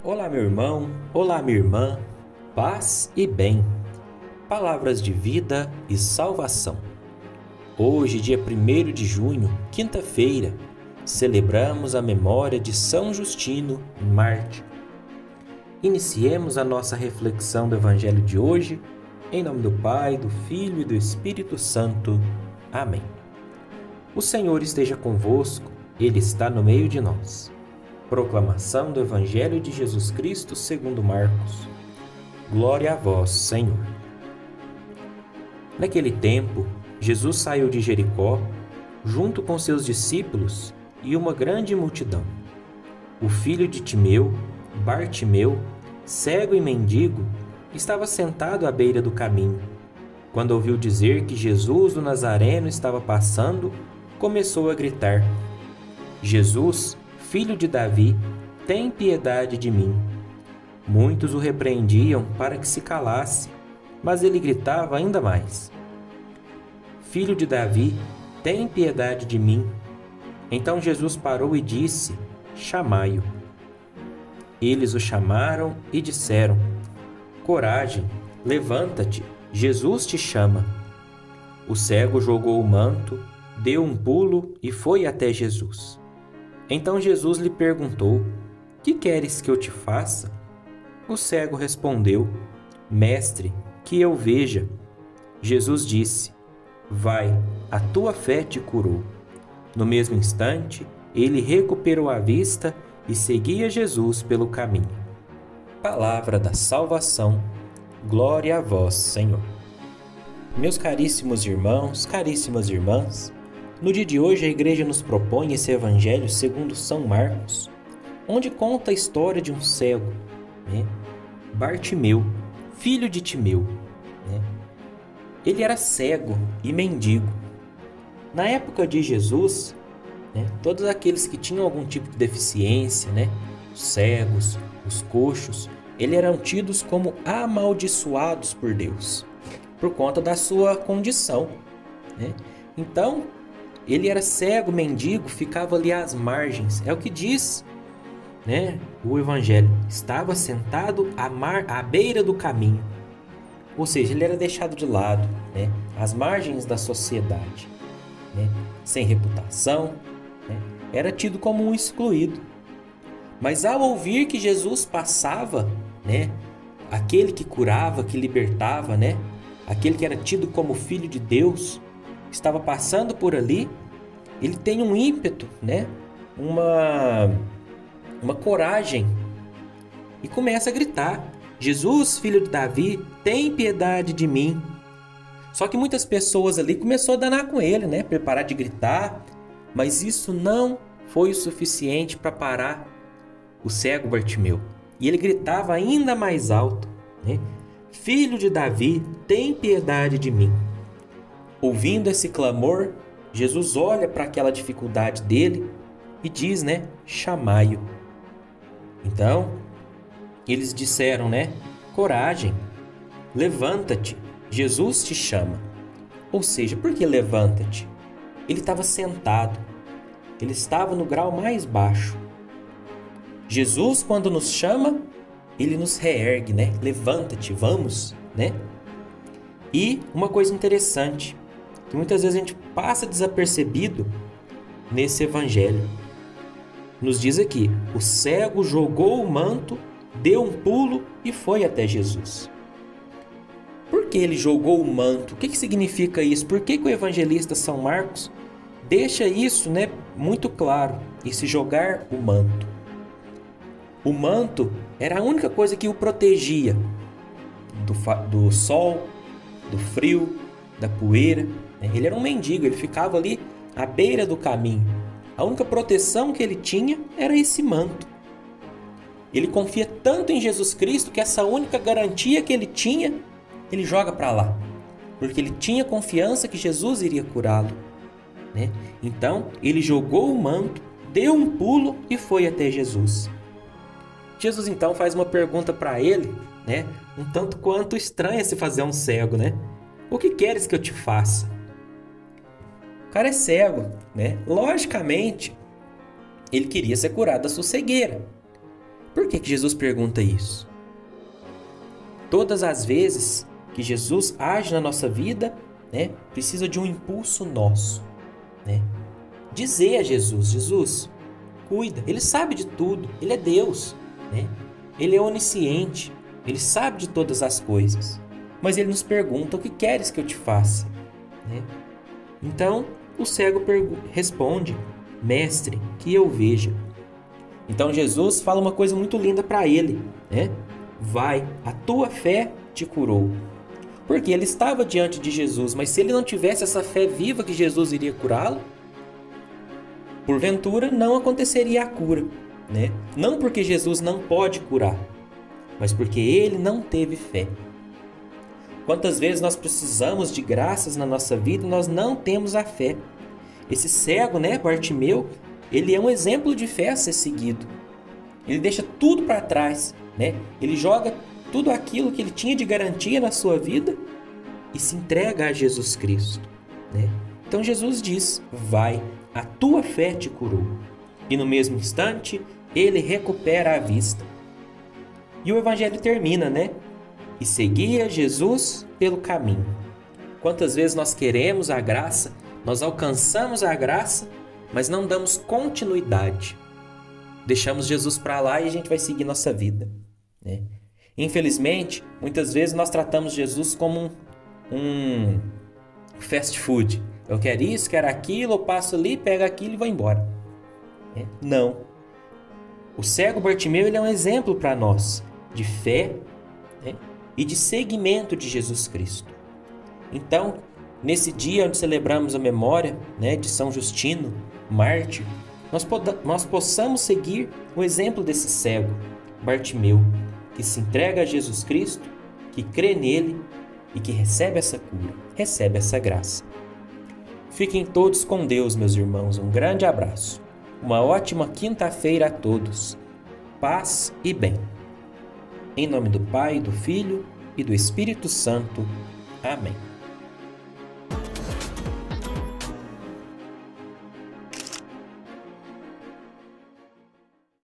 Olá, meu irmão, olá, minha irmã, paz e bem, palavras de vida e salvação. Hoje, dia 1º de junho, quinta-feira, celebramos a memória de São Justino, mártir. Iniciemos a nossa reflexão do Evangelho de hoje, em nome do Pai, do Filho e do Espírito Santo. Amém. O Senhor esteja convosco, Ele está no meio de nós. Proclamação do Evangelho de Jesus Cristo segundo Marcos. Glória a vós, Senhor. Naquele tempo, Jesus saiu de Jericó, junto com seus discípulos e uma grande multidão. O filho de Timeu, Bartimeu, cego e mendigo, estava sentado à beira do caminho. Quando ouviu dizer que Jesus o Nazareno estava passando, começou a gritar: Jesus, Filho de Davi, tem piedade de mim. Muitos o repreendiam para que se calasse, mas ele gritava ainda mais: Filho de Davi, tem piedade de mim. Então Jesus parou e disse: Chamai-o. Eles o chamaram e disseram: Coragem, levanta-te, Jesus te chama. O cego jogou o manto, deu um pulo e foi até Jesus. Então Jesus lhe perguntou: Que queres que eu te faça? O cego respondeu: Mestre, que eu veja. Jesus disse: Vai, a tua fé te curou. No mesmo instante, ele recuperou a vista e seguia Jesus pelo caminho. Palavra da salvação. Glória a vós, Senhor. Meus caríssimos irmãos, caríssimas irmãs, no dia de hoje, a Igreja nos propõe esse Evangelho segundo São Marcos, onde conta a história de um cego, Bartimeu, filho de Timeu. Ele era cego e mendigo. Na época de Jesus, todos aqueles que tinham algum tipo de deficiência, os cegos, os coxos, eles eram tidos como amaldiçoados por Deus, por conta da sua condição. Então, ele era cego, mendigo, ficava ali às margens. É o que diz, o Evangelho. Estava sentado à beira do caminho. Ou seja, ele era deixado de lado, às margens da sociedade, sem reputação, era tido como um excluído. Mas ao ouvir que Jesus passava, aquele que curava, que libertava, aquele que era tido como filho de Deus, estava passando por ali, ele tem um ímpeto, uma coragem, e começa a gritar: Jesus, filho de Davi, tem piedade de mim. Só que muitas pessoas ali começaram a danar com ele, preparar de gritar, mas isso não foi o suficiente para parar o cego Bartimeu. E ele gritava ainda mais alto: Filho de Davi, tem piedade de mim. Ouvindo esse clamor, Jesus olha para aquela dificuldade dele e diz, chamai-o. Então, eles disseram, coragem, levanta-te, Jesus te chama. Ou seja, por que levanta-te? Ele estava sentado, ele estava no grau mais baixo. Jesus, quando nos chama, ele nos reergue, levanta-te, vamos, E uma coisa interessante, que muitas vezes a gente passa desapercebido nesse Evangelho. Nos diz aqui: o cego jogou o manto, deu um pulo e foi até Jesus. Por que ele jogou o manto? O que significa isso? Por que o evangelista São Marcos deixa isso muito claro, esse jogar o manto? O manto era a única coisa que o protegia do sol, do frio, da poeira. Ele era um mendigo, ele ficava ali à beira do caminho. A única proteção que ele tinha era esse manto. Ele confia tanto em Jesus Cristo que essa única garantia que ele tinha, ele joga para lá. Porque ele tinha confiança que Jesus iria curá-lo. Então, ele jogou o manto, deu um pulo e foi até Jesus. Jesus então faz uma pergunta para ele, né? Um tanto quanto estranha se fazer a um cego, né? O que queres que eu te faça? O cara é cego, né? Logicamente, ele queria ser curado da sua cegueira. Por que Jesus pergunta isso? Todas as vezes que Jesus age na nossa vida, né, precisa de um impulso nosso, né? Dizer a Jesus, Jesus, cuida, Ele sabe de tudo, Ele é Deus, né? Ele é onisciente, Ele sabe de todas as coisas, mas Ele nos pergunta, o que queres que eu te faça? Né? Então, o cego responde, mestre, que eu veja. Então Jesus fala uma coisa muito linda para ele, né? Vai, a tua fé te curou. Porque ele estava diante de Jesus, mas se ele não tivesse essa fé viva que Jesus iria curá-lo, porventura não aconteceria a cura, né? Não porque Jesus não pode curar, mas porque ele não teve fé. Quantas vezes nós precisamos de graças na nossa vida e nós não temos a fé. Esse cego, né, Bartimeu, ele é um exemplo de fé a ser seguido. Ele deixa tudo para trás, né? Ele joga tudo aquilo que ele tinha de garantia na sua vida e se entrega a Jesus Cristo, né? Então Jesus diz, vai, a tua fé te curou. E no mesmo instante, ele recupera a vista. E o evangelho termina, né? E seguia Jesus pelo caminho. Quantas vezes nós queremos a graça, nós alcançamos a graça, mas não damos continuidade. Deixamos Jesus para lá e a gente vai seguir nossa vida, né? Infelizmente, muitas vezes nós tratamos Jesus como um fast food. Eu quero isso, quero aquilo, eu passo ali, pego aquilo e vou embora. Não. O cego Bartimeu, ele é um exemplo para nós de fé, né, e de seguimento de Jesus Cristo. Então, nesse dia onde celebramos a memória, né, de São Justino, mártir, nós possamos seguir o exemplo desse cego, Bartimeu, que se entrega a Jesus Cristo, que crê nele e que recebe essa cura, recebe essa graça. Fiquem todos com Deus, meus irmãos. Um grande abraço. Uma ótima quinta-feira a todos. Paz e bem. Em nome do Pai, do Filho e do Espírito Santo. Amém.